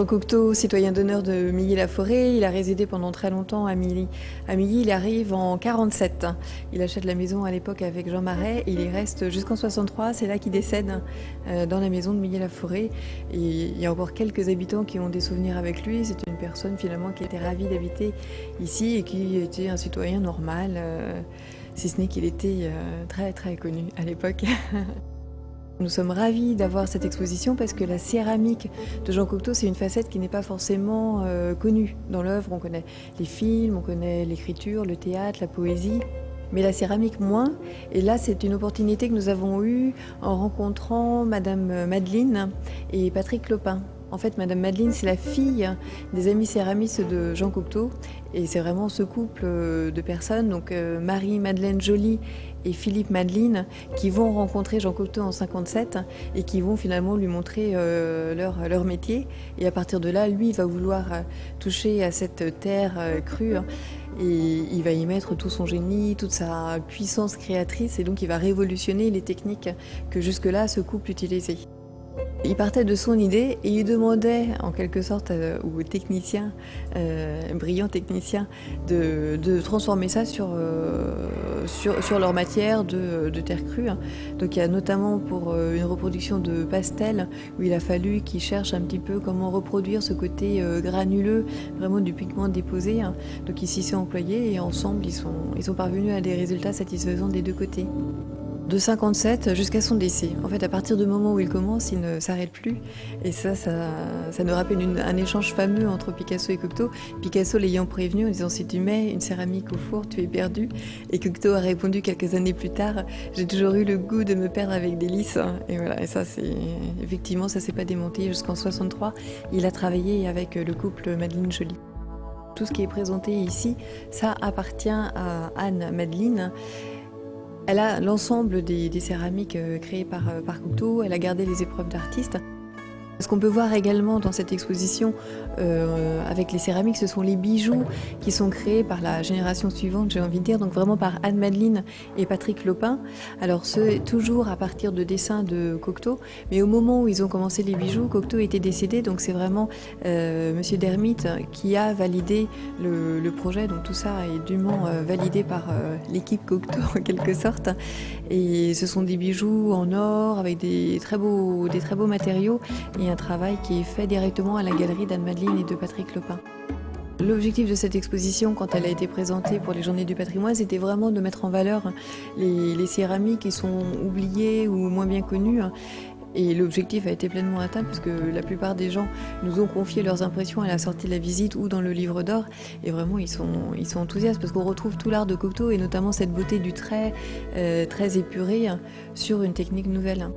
Cocteau, citoyen d'honneur de Milly-la-Forêt, il a résidé pendant très longtemps à Milly. À Milly, il arrive en 47. Il achète la maison à l'époque avec Jean Marais et il y reste jusqu'en 63. C'est là qu'il décède dans la maison de Milly-la-Forêt. Et il y a encore quelques habitants qui ont des souvenirs avec lui. C'est une personne finalement qui était ravie d'habiter ici et qui était un citoyen normal, si ce n'est qu'il était très très connu à l'époque. Nous sommes ravis d'avoir cette exposition parce que la céramique de Jean Cocteau, c'est une facette qui n'est pas forcément connue dans l'œuvre. On connaît les films, on connaît l'écriture, le théâtre, la poésie, mais la céramique moins. Et là, c'est une opportunité que nous avons eue en rencontrant Madame Madeleine et Patrick Clopin. En fait, Madame Madeleine, c'est la fille des amis céramistes de Jean Cocteau. Et c'est vraiment ce couple de personnes, donc Marie-Madeleine Joly et Philippe Madeleine, qui vont rencontrer Jean Cocteau en 57 et qui vont finalement lui montrer leur métier. Et à partir de là, lui, il va vouloir toucher à cette terre crue. Et il va y mettre tout son génie, toute sa puissance créatrice. Et donc, il va révolutionner les techniques que jusque-là, ce couple utilisait. Il partait de son idée et il demandait en quelque sorte aux techniciens, brillants techniciens, de transformer ça sur leur matière de terre crue. Donc il y a notamment pour une reproduction de pastel où il a fallu qu'ils cherchent un petit peu comment reproduire ce côté granuleux, vraiment du pigment déposé. Donc ils s'y sont employés et ensemble ils sont parvenus à des résultats satisfaisants des deux côtés. De 57 jusqu'à son décès. En fait, à partir du moment où il commence, il ne s'arrête plus. Et ça nous rappelle un échange fameux entre Picasso et Cocteau. Picasso l'ayant prévenu en disant « Si tu mets une céramique au four, tu es perdu ». Et Cocteau a répondu quelques années plus tard « J'ai toujours eu le goût de me perdre avec des lys ». Et voilà, et ça, effectivement, ça s'est pas démonté. Jusqu'en 63, il a travaillé avec le couple Madeleine Joly. Tout ce qui est présenté ici, ça appartient à Anne Madeleine. Elle a l'ensemble des céramiques créées par Cocteau, elle a gardé les épreuves d'artistes. Ce qu'on peut voir également dans cette exposition avec les céramiques, ce sont les bijoux qui sont créés par la génération suivante, j'ai envie de dire, donc vraiment par Anne Madeleine et Patrick Clopin. Alors c'est toujours à partir de dessins de Cocteau, mais au moment où ils ont commencé les bijoux, Cocteau était décédé, donc c'est vraiment Monsieur Dermite qui a validé le projet, donc tout ça est dûment validé par l'équipe Cocteau en quelque sorte. Et ce sont des bijoux en or avec des très beaux matériaux. Et un travail qui est fait directement à la galerie d'Anne Madeleine et de Patrick Clopin. L'objectif de cette exposition, quand elle a été présentée pour les Journées du patrimoine, c'était vraiment de mettre en valeur les céramiques qui sont oubliées ou moins bien connues. Et l'objectif a été pleinement atteint puisque la plupart des gens nous ont confié leurs impressions à la sortie de la visite ou dans le livre d'or. Et vraiment, ils sont enthousiastes parce qu'on retrouve tout l'art de Cocteau et notamment cette beauté du trait très épuré sur une technique nouvelle.